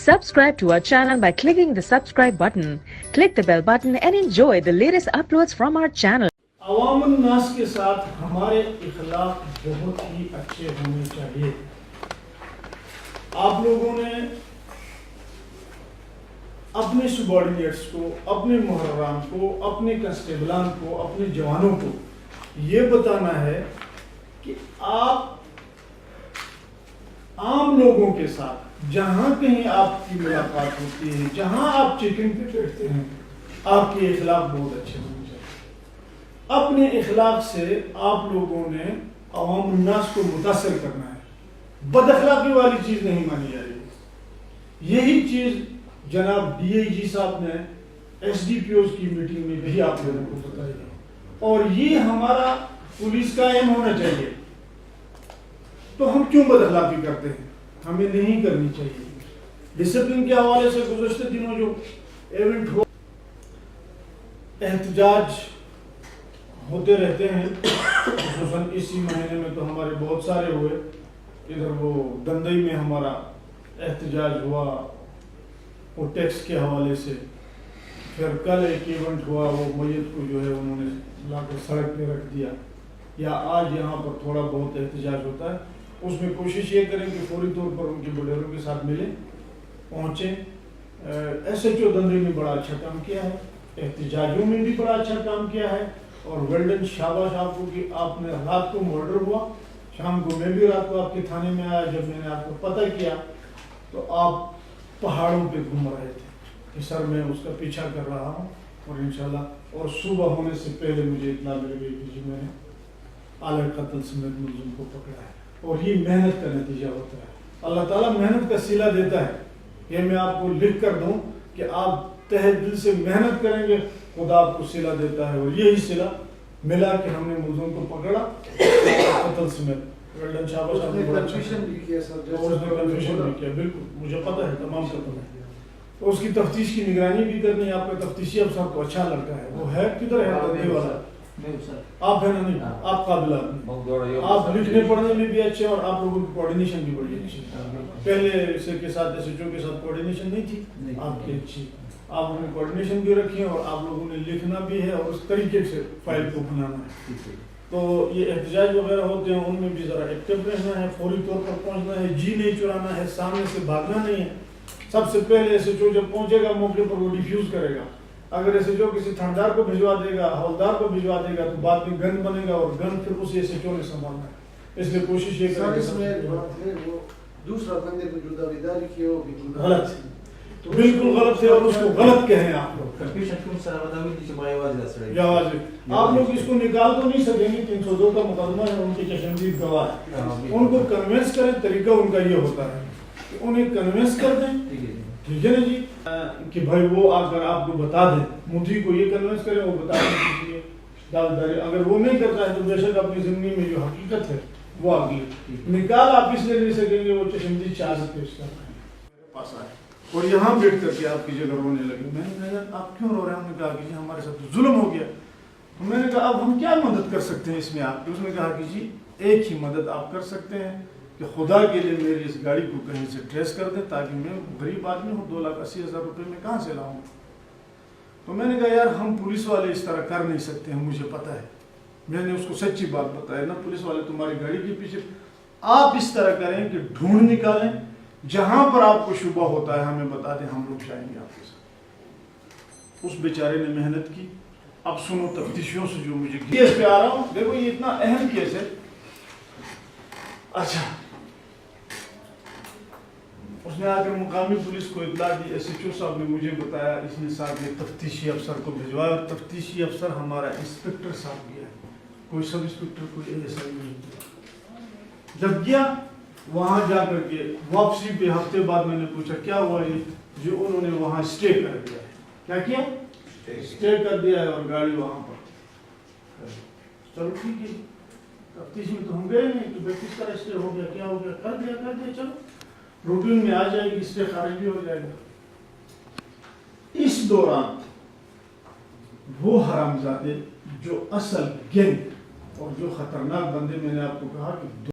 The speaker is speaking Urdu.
Subscribe to our channel by clicking the subscribe button. Click the bell button and enjoy the latest uploads from our channel. عوام الناس کے ساتھ ہمارے اخلاق بہت ہی اچھے ہونے چاہیے. آپ لوگوں نے اپنے سبارڈینیٹس کو، اپنے محرران کو، اپنے کنسٹیبلان کو، اپنے جوانوں کو یہ بتانا ہے کہ آپ عام لوگوں کے ساتھ جہاں کہیں آپ کی ملاقات ہوتی ہے، جہاں آپ چیکنگ پہ بیٹھتے ہیں، آپ کے اخلاق بہت اچھے ہونے چاہیے. اپنے اخلاق سے آپ لوگوں نے عوام الناس کو متاثر کرنا ہے. بد اخلاقی والی چیز نہیں مانی جا رہی. یہی چیز جناب ڈی آئی جی صاحب نے ایس ڈی پی اوز کی میٹنگ میں بھی آپ لوگوں کو بتائی ہے، اور یہ ہمارا پولیس کا ایم ہونا چاہیے. تو ہم کیوں بد اخلاقی کرتے ہیں؟ ہمیں نہیں کرنی چاہیے. ڈسپلن کے حوالے سے گزشتہ دنوں جو ایونٹ ہو، احتجاج ہوتے رہتے ہیں، خصوصاً اسی مہینے میں تو ہمارے بہت سارے ہوئے. ادھر وہ دندئی میں ہمارا احتجاج ہوا وہ ٹیکس کے حوالے سے. پھر کل ایک ایونٹ ہوا، وہ میت کو جو ہے انہوں نے لا کر سڑک پہ رکھ دیا. یا آج یہاں پر تھوڑا بہت احتجاج ہوتا ہے. اس میں کوشش یہ کریں کہ فوری طور پر ان کے وڈیروں کے ساتھ ملیں، پہنچیں. ایس ایچ او دندئی نے بڑا اچھا کام کیا ہے، احتجاجوں میں بھی بڑا اچھا کام کیا ہے. اور ویلڈن شاباش آپ کو کہ آپ نے رات کو مرڈر ہوا، شام کو میں بھی رات کو آپ کے تھانے میں آیا. جب میں نے آپ کو پتہ کیا تو آپ پہاڑوں پہ گھوم رہے تھے کہ سر میں اس کا پیچھا کر رہا ہوں، اور انشاءاللہ اور صبح ہونے سے پہلے مجھے اطلاع مل گئی کہ جی میں نے اعلی قتل سمیت ملزم کو پکڑا ہے. اور یہ محنت کا نتیجہ ہوتا ہے. اللہ تعالیٰ محنت کا صلہ دیتا ہے. یہ میں آپ کو لکھ کر دوں کہ آپ تہ دل سے محنت کریں گے، خدا آپ کو صلہ دیتا ہے. اور یہی صلہ ملا کہ ہم نے ملزم کو پکڑا قتل سمیت. ویلڈن شاباش آپ نے کنفیوژن بھی کیا سر، کنفیوژن بھی کیا، بالکل مجھے پتہ ہے، تمام کا پتہ ہے. تو اس کی تفتیش کی نگرانی بھی کرنی ہے. آپ کا تفتیشی افسر تو اچھا لڑکا ہے، وہ ہے کدھر ہے دندئی والا؟ آپ ہے نا؟ نہیں، آپ قابل آدمی، آپ لکھنے پڑھنے میں بھی اچھے، اور آپ لوگوں کی کوآرڈینیشن بھی بڑی اچھی ہے. پہلے سے کے ساتھ ایس ایچ او کے ساتھ کوآرڈینیشن نہیں تھی آپ کی اچھی. آپ لوگوں نے کوآرڈینیشن بھی رکھی ہے، اور آپ لوگوں نے لکھنا بھی ہے، اور اس طریقے سے فائل کو بنانا ہے. تو یہ احتجاج وغیرہ ہوتے ہیں، ان میں بھی ذرا ایکٹیو رہنا ہے، فوری طور پر پہنچنا ہے، جی نہیں چرانا ہے، سامنے سے بھاگنا نہیں ہے. سب سے پہلے ایس ایچ او جب پہنچے گا موقع پر وہ ڈیفیوز کرے گا. اگر ایس ایچ او کسی تھاندار کو بھجوا دے گا، حوالدار کو بھجوا دے گا، تو بعد میں گن بنے گا، اور گن پھر اسی ایس ایچ او نے سنبھالنا ہے. اس لیے کوشش یہ کریں کہ دوسرا بندے کو جو داویداری کی ہو غلط، بالکل غلط ہے، اور اس کو غلط کہیں آپ لوگ. آپ لوگ اس کو نکال تو نہیں سکیں گے. 302 کا مقدمہ ہے، ان کے چشمدید گواہ ہے. ان کو کنوینس کریں. طریقہ ان کا یہ ہوتا ہے کہ انہیں کنوینس کر دیں، ٹھیک ہے نا جی، کہ بھائی وہ آ کر آپ کو بتا دیں. مدعی کو یہ کنوینس کریں، وہ بتا دیں داویداری. اگر وہ نہیں کرتا ہے تو بے شک اپنی زندگی میں جو حقیقت ہے وہ آگے نکال آپ اس لیے نہیں سکیں گے. وہ چشمدید شہادت پیش کر رہے ہیں میرے پاس آئے اور یہاں بیٹھ کر کے آپ کی جگہ رونے لگے. میں نے کہا آپ کیوں رو رہے ہیں؟ انہوں نے کہا کہ جی ہمارے ساتھ تو ظلم ہو گیا. تو میں نے کہا اب ہم کیا مدد کر سکتے ہیں اس میں آپ کی؟ اس نے کہا کہ جی ایک ہی مدد آپ کر سکتے ہیں کہ خدا کے لیے میری اس گاڑی کو کہیں سے ٹریس کر دیں، تاکہ میں غریب آدمی ہوں، 2,80,000 روپے میں کہاں سے لاؤں. تو میں نے کہا یار ہم پولیس والے اس طرح کر نہیں سکتے ہیں، مجھے پتہ ہے. میں نے اس کو سچی بات بتایا نا، پولیس والے تمہاری گاڑی کے پیچھے. آپ اس طرح کریں کہ ڈھونڈ نکالیں، جہاں پر آپ کو شبہ ہوتا ہے ہمیں بتا دیں، ہم لوگ جائیں گے آپ کے ساتھ. اس بیچارے نے محنت کی. اب سنو تفتیشیوں سے جو مجھے کیس پہ آ رہا ہوں. دیکھو یہ اتنا اہم کیس ہے. اچھا، اس نے آ کر مقامی پولیس کو اطلاع دی. ایس ایچ او صاحب نے مجھے بتایا، اس نے صاحب نے تفتیشی افسر کو بھجوایا. اور تفتیشی افسر ہمارا انسپکٹر صاحب گیا ہے، کوئی سب انسپکٹر کوئی ایسا نہیں. جب گیا وہاں جا کر کے واپسی پہ ہفتے بعد میں نے پوچھا کیا ہوا یہ؟ جو انہوں نے وہاں اسٹے کر دیا ہے. کیا کیا؟ اسٹے کر دیا ہے، اور گاڑی وہاں پر. چلو ٹھیک ہے، تفتیش میں تو ہم گئے نہیں کہ کس طرح اسٹے ہو گیا، کیا ہو گیا. کر دیا چلو روٹین میں آ جائے گی، اسٹے خارج بھی ہو جائے گا. اس دوران وہ حرامزادے جو اصل گینگ اور جو خطرناک بندے، میں نے آپ کو کہا کہ